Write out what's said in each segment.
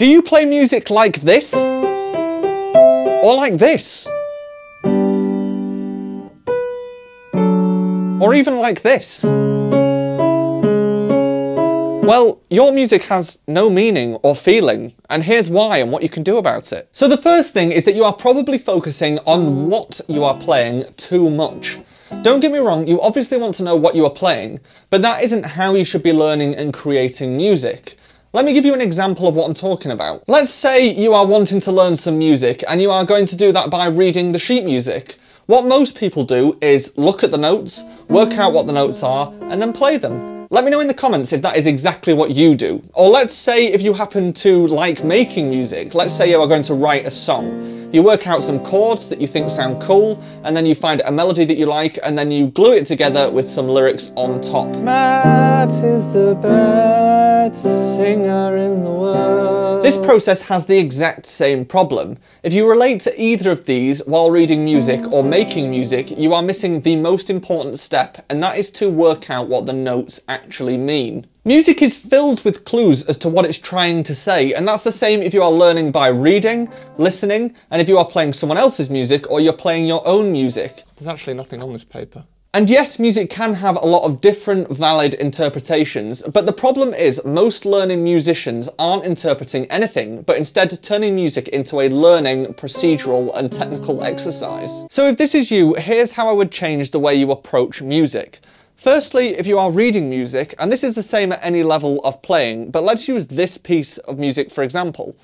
Do you play music like this? Or like this? Or even like this? Well, your music has no meaning or feeling, and here's why and what you can do about it. So the first thing is that you are probably focusing on what you are playing too much. Don't get me wrong, you obviously want to know what you are playing, but that isn't how you should be learning and creating music. Let me give you an example of what I'm talking about. Let's say you are wanting to learn some music and you are going to do that by reading the sheet music. What most people do is look at the notes, work out what the notes are, and then play them. Let me know in the comments if that is exactly what you do. Or let's say if you happen to like making music, let's say you are going to write a song. You work out some chords that you think sound cool, and then you find a melody that you like, and then you glue it together with some lyrics on top. Matt is the best singer in the world. This process has the exact same problem. If you relate to either of these while reading music or making music, you are missing the most important step, and that is to work out what the notes actually mean. Music is filled with clues as to what it's trying to say, and that's the same if you are learning by reading, listening, and if you are playing someone else's music or you're playing your own music. There's actually nothing on this paper. And yes, music can have a lot of different valid interpretations, but the problem is most learning musicians aren't interpreting anything, but instead turning music into a learning, procedural and technical exercise. So if this is you, here's how I would change the way you approach music. Firstly, if you are reading music, and this is the same at any level of playing, but let's use this piece of music for example.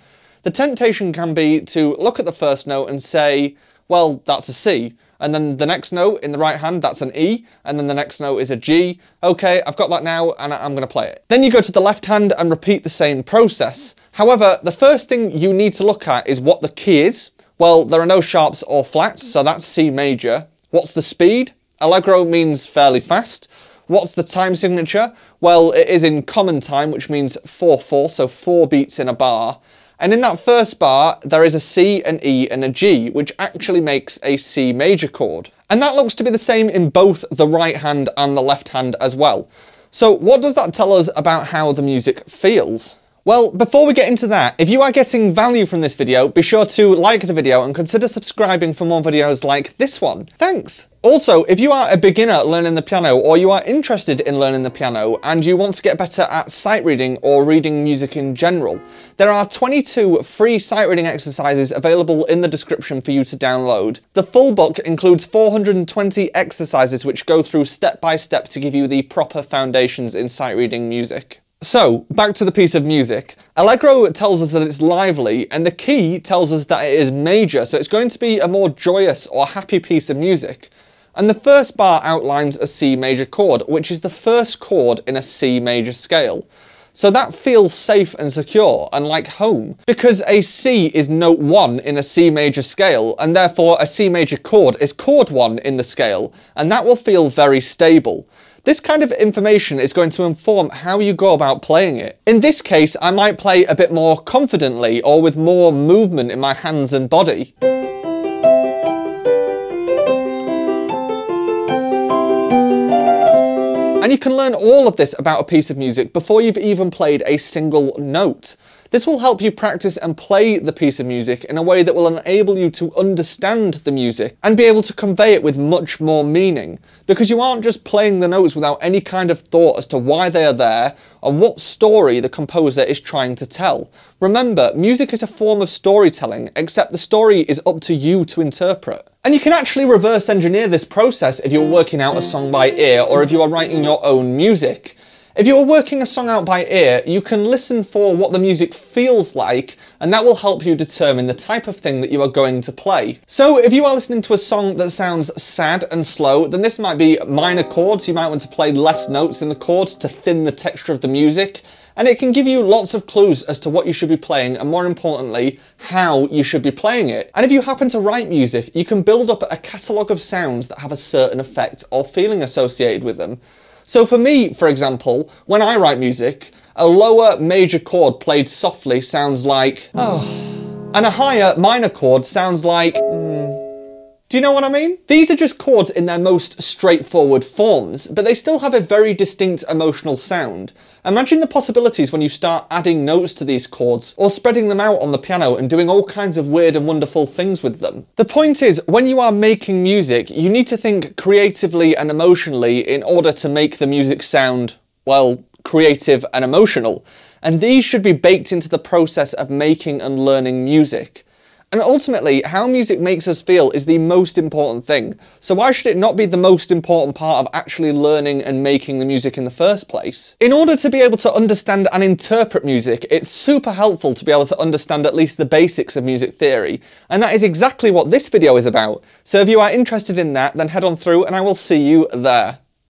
The temptation can be to look at the first note and say, well, that's a C. And then the next note in the right hand, that's an E, and then the next note is a G. Okay, I've got that now, and I'm going to play it. Then you go to the left hand and repeat the same process. However, the first thing you need to look at is what the key is. Well, there are no sharps or flats, so that's C major. What's the speed? Allegro means fairly fast. What's the time signature? Well, it is in common time, which means 4/4, so 4 beats in a bar. And in that first bar, there is a C, an E, and a G, which actually makes a C major chord. And that looks to be the same in both the right hand and the left hand as well. So what does that tell us about how the music feels? Well, before we get into that, if you are getting value from this video, be sure to like the video and consider subscribing for more videos like this one. Thanks! Also, if you are a beginner learning the piano, or you are interested in learning the piano, and you want to get better at sight reading or reading music in general, there are 22 free sight reading exercises available in the description for you to download. The full book includes 420 exercises which go through step by step to give you the proper foundations in sight reading music. So, back to the piece of music. Allegro tells us that it's lively, and the key tells us that it is major, so it's going to be a more joyous or happy piece of music. And the first bar outlines a C major chord, which is the first chord in a C major scale. So that feels safe and secure, and like home, because a C is note 1 in a C major scale, and therefore a C major chord is chord 1 in the scale, and that will feel very stable. This kind of information is going to inform how you go about playing it. In this case, I might play a bit more confidently or with more movement in my hands and body. And you can learn all of this about a piece of music before you've even played a single note. This will help you practice and play the piece of music in a way that will enable you to understand the music and be able to convey it with much more meaning, because you aren't just playing the notes without any kind of thought as to why they are there and what story the composer is trying to tell. Remember, music is a form of storytelling, except the story is up to you to interpret. And you can actually reverse engineer this process if you're working out a song by ear or if you are writing your own music. If you are working a song out by ear, you can listen for what the music feels like, and that will help you determine the type of thing that you are going to play. So if you are listening to a song that sounds sad and slow, then this might be minor chords. You might want to play less notes in the chords to thin the texture of the music. And it can give you lots of clues as to what you should be playing, and more importantly, how you should be playing it. And if you happen to write music, you can build up a catalogue of sounds that have a certain effect or feeling associated with them. So for me, for example, when I write music, a lower major chord played softly sounds like, oh, and a higher minor chord sounds like, Do you know what I mean? These are just chords in their most straightforward forms, but they still have a very distinct emotional sound. Imagine the possibilities when you start adding notes to these chords, or spreading them out on the piano and doing all kinds of weird and wonderful things with them. The point is, when you are making music, you need to think creatively and emotionally in order to make the music sound, well, creative and emotional. And these should be baked into the process of making and learning music. And ultimately, how music makes us feel is the most important thing. So why should it not be the most important part of actually learning and making the music in the first place? In order to be able to understand and interpret music, it's super helpful to be able to understand at least the basics of music theory. And that is exactly what this video is about. So if you are interested in that, then head on through and I will see you there.